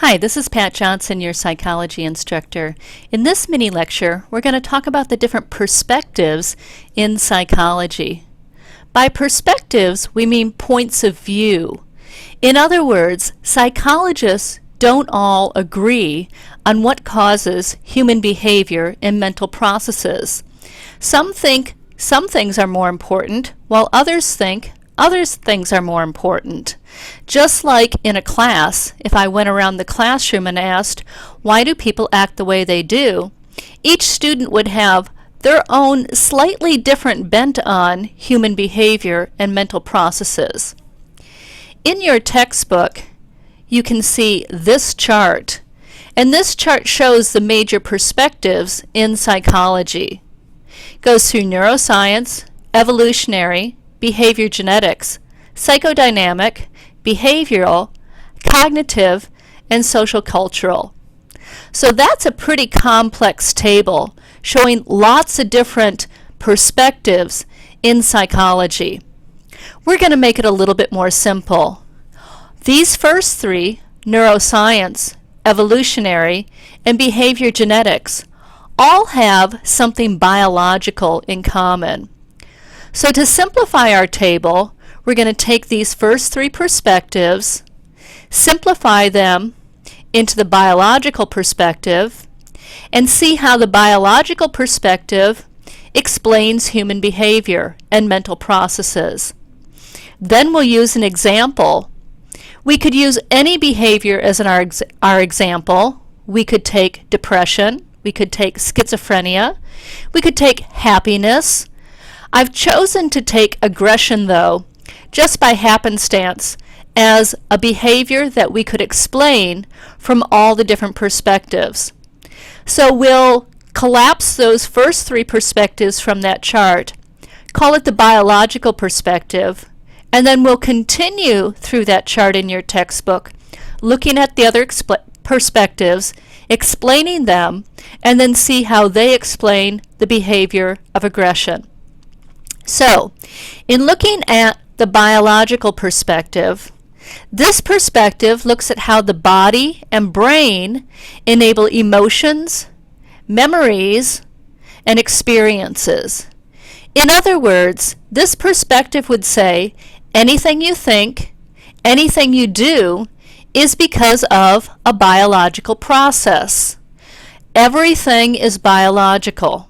Hi, this is Pat Johnson, your psychology instructor. In this mini lecture, we're going to talk about the different perspectives in psychology. By perspectives, we mean points of view. In other words, psychologists don't all agree on what causes human behavior and mental processes. Some think some things are more important, while others think other things are more important. Just like in a class, if I went around the classroom and asked, why do people act the way they do? Each student would have their own slightly different bent on human behavior and mental processes. In your textbook, you can see this chart, and this chart shows the major perspectives in psychology. It goes through neuroscience, evolutionary, behavior genetics, psychodynamic, behavioral, cognitive, and social cultural. So that's a pretty complex table showing lots of different perspectives in psychology. We're going to make it a little bit more simple. These first three, neuroscience, evolutionary, and behavior genetics, all have something biological in common. So to simplify our table, we're going to take these first three perspectives, simplify them into the biological perspective, and see how the biological perspective explains human behavior and mental processes. Then we'll use an example. We could use any behavior as our example. We could take depression, we could take schizophrenia, we could take happiness. I've chosen to take aggression, though, just by happenstance, as a behavior that we could explain from all the different perspectives. So we'll collapse those first three perspectives from that chart, call it the biological perspective, and then we'll continue through that chart in your textbook, looking at the other perspectives, explaining them, and then see how they explain the behavior of aggression. So, in looking at the biological perspective, this perspective looks at how the body and brain enable emotions, memories, and experiences. In other words, this perspective would say anything you think, anything you do, is because of a biological process. Everything is biological.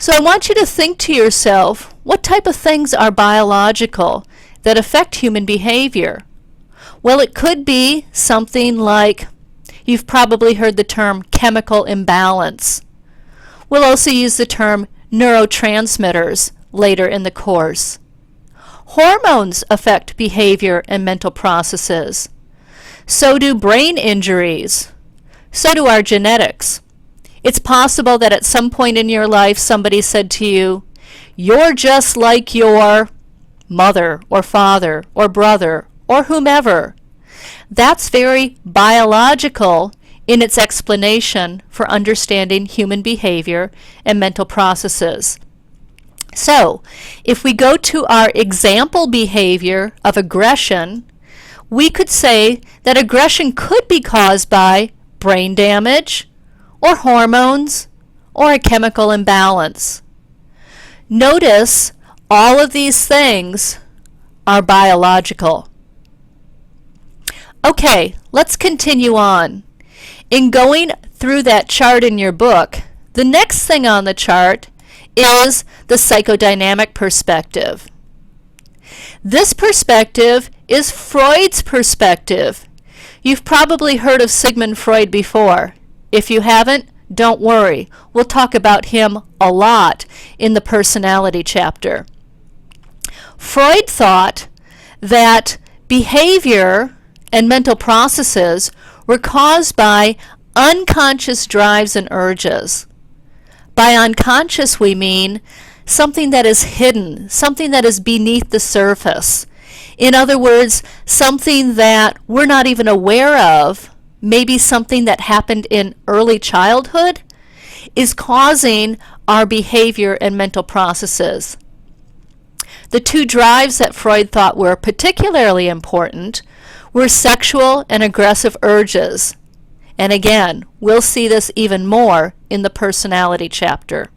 So I want you to think to yourself, what type of things are biological that affect human behavior? Well, it could be something like, you've probably heard the term chemical imbalance. We'll also use the term neurotransmitters later in the course. Hormones affect behavior and mental processes. So do brain injuries. So do our genetics. It's possible that at some point in your life somebody said to you, you're just like your mother or father or brother or whomever. That's very biological in its explanation for understanding human behavior and mental processes. So, if we go to our example behavior of aggression, we could say that aggression could be caused by brain damage, or hormones, or a chemical imbalance. Notice all of these things are biological. Okay, let's continue on. In going through that chart in your book, the next thing on the chart is the psychodynamic perspective. This perspective is Freud's perspective. You've probably heard of Sigmund Freud before. If you haven't, don't worry. We'll talk about him a lot in the personality chapter. Freud thought that behavior and mental processes were caused by unconscious drives and urges. By unconscious, we mean something that is hidden, something that is beneath the surface. In other words, something that we're not even aware of, maybe something that happened in early childhood, is causing our behavior and mental processes. The two drives that Freud thought were particularly important were sexual and aggressive urges. And again, we'll see this even more in the personality chapter.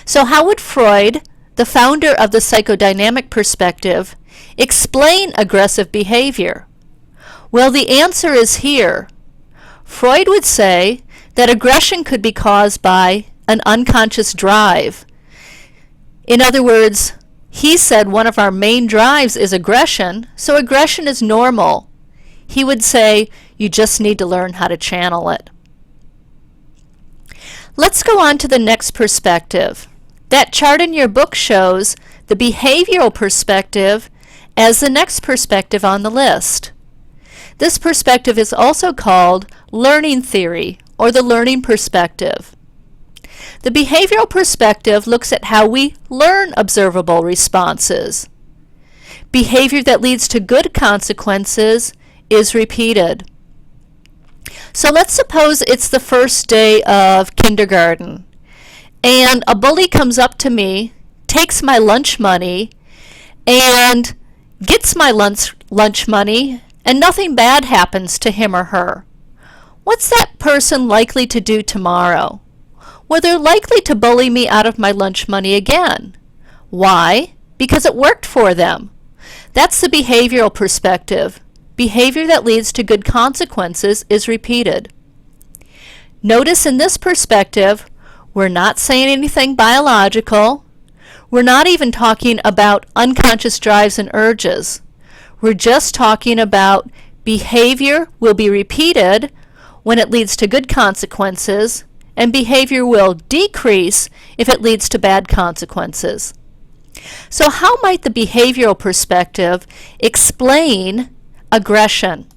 So how would Freud, the founder of the psychodynamic perspective, explain aggressive behavior? Well, the answer is here. Freud would say that aggression could be caused by an unconscious drive. In other words, he said one of our main drives is aggression, so aggression is normal. He would say you just need to learn how to channel it. Let's go on to the next perspective. That chart in your book shows the behavioral perspective as the next perspective on the list. This perspective is also called learning theory or the learning perspective. The behavioral perspective looks at how we learn observable responses. Behavior that leads to good consequences is repeated. So let's suppose it's the first day of kindergarten, and a bully comes up to me, takes my lunch money, and gets my lunch money, and nothing bad happens to him or her. What's that person likely to do tomorrow? Well, they're likely to bully me out of my lunch money again. Why? Because it worked for them. That's the behavioral perspective. Behavior that leads to good consequences is repeated. Notice in this perspective, we're not saying anything biological. We're not even talking about unconscious drives and urges. We're just talking about behavior will be repeated when it leads to good consequences, and behavior will decrease if it leads to bad consequences. So how might the behavioral perspective explain aggression?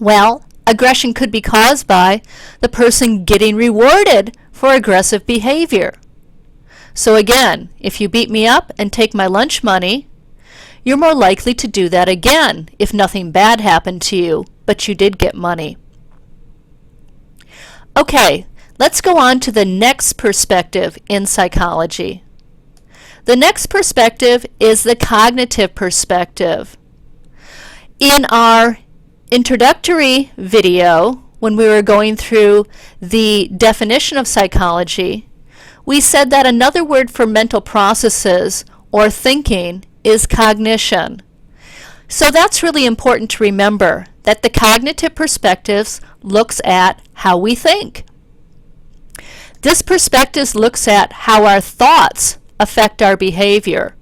Well, aggression could be caused by the person getting rewarded for aggressive behavior. So again, if you beat me up and take my lunch money, you're more likely to do that again if nothing bad happened to you, but you did get money. Okay, let's go on to the next perspective in psychology. The next perspective is the cognitive perspective. In our introductory video, when we were going through the definition of psychology, we said that another word for mental processes or thinking is cognition. So that's really important to remember, that the cognitive perspectives looks at how we think. This perspective looks at how our thoughts affect our behavior.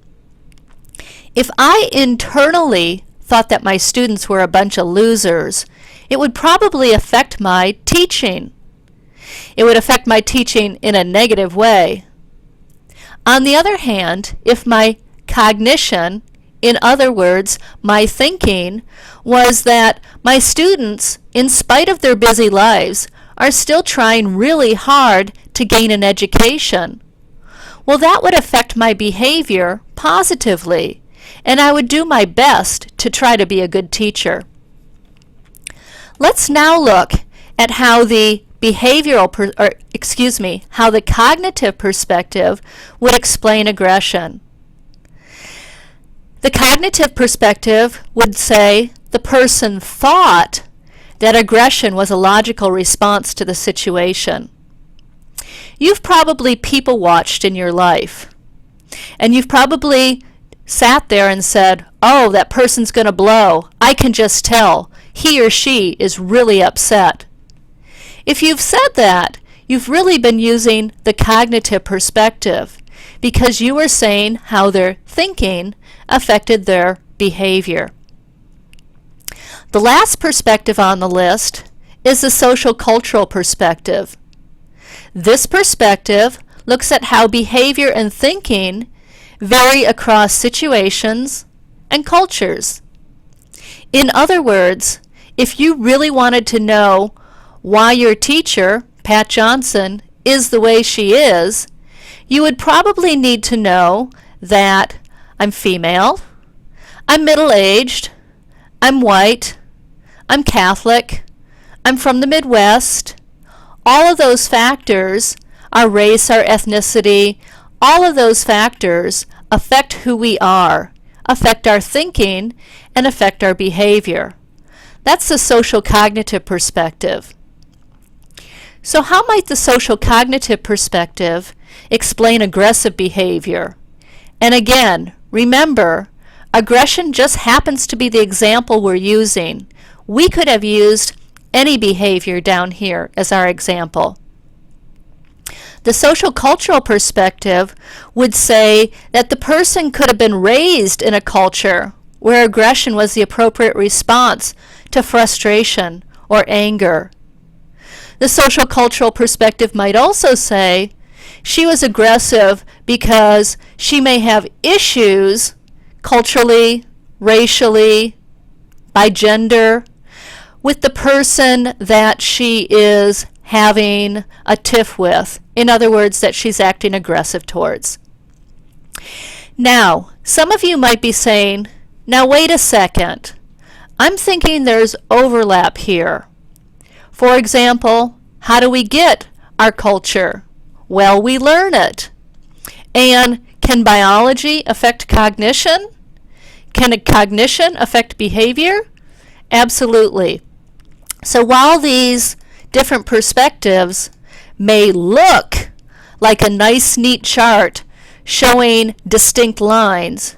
If I internally thought that my students were a bunch of losers, it would probably affect my teaching. It would affect my teaching in a negative way. On the other hand, if my cognition, in other words, my thinking, was that my students, in spite of their busy lives, are still trying really hard to gain an education, well, that would affect my behavior positively, and I would do my best to try to be a good teacher. Let's now look at how the how the cognitive perspective would explain aggression. The cognitive perspective would say the person thought that aggression was a logical response to the situation. You've probably people watched in your life, and you've probably sat there and said, oh, that person's going to blow. I can just tell. He or she is really upset. If you've said that, you've really been using the cognitive perspective because you were saying how their thinking affected their behavior. The last perspective on the list is the social cultural perspective. This perspective looks at how behavior and thinking vary across situations and cultures. In other words, if you really wanted to know why your teacher, Pat Johnson, is the way she is, you would probably need to know that I'm female, I'm middle-aged, I'm white, I'm Catholic, I'm from the Midwest. All of those factors, our race, our ethnicity, all of those factors affect who we are, affect our thinking and affect our behavior. That's the social cognitive perspective. So how might the social cognitive perspective explain aggressive behavior? And again, remember, aggression just happens to be the example we're using. We could have used any behavior down here as our example. The social cultural perspective would say that the person could have been raised in a culture where aggression was the appropriate response to frustration or anger. The social cultural perspective might also say she was aggressive because she may have issues culturally, racially, by gender, with the person that she is having a tiff with. In other words, that she's acting aggressive towards. Now, some of you might be saying, now wait a second. I'm thinking there's overlap here. For example, how do we get our culture? Well, we learn it. And can biology affect cognition? Can cognition affect behavior? Absolutely. So while these different perspectives may look like a nice, neat chart showing distinct lines,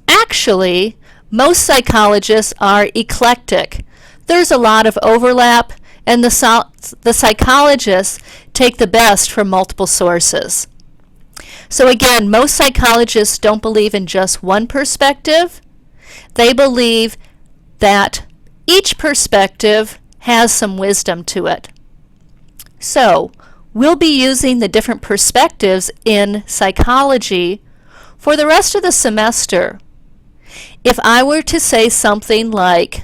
actually, most psychologists are eclectic. There's a lot of overlap, and the psychologists take the best from multiple sources. So again, most psychologists don't believe in just one perspective. They believe that each perspective has some wisdom to it. So, we'll be using the different perspectives in psychology for the rest of the semester. If I were to say something like,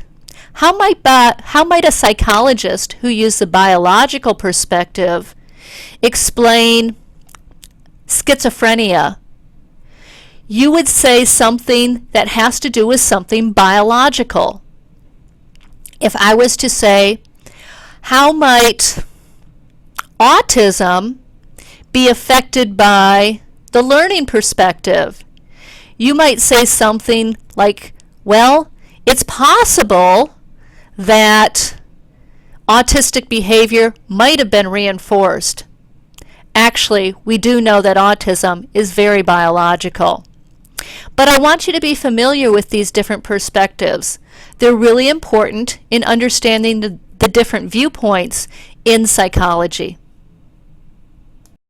how might a psychologist who used the biological perspective explain schizophrenia? You would say something that has to do with something biological. If I was to say, how might autism be affected by the learning perspective? You might say something like, well, it's possible that autistic behavior might have been reinforced. Actually, we do know that autism is very biological. But I want you to be familiar with these different perspectives. They're really important in understanding the different viewpoints in psychology.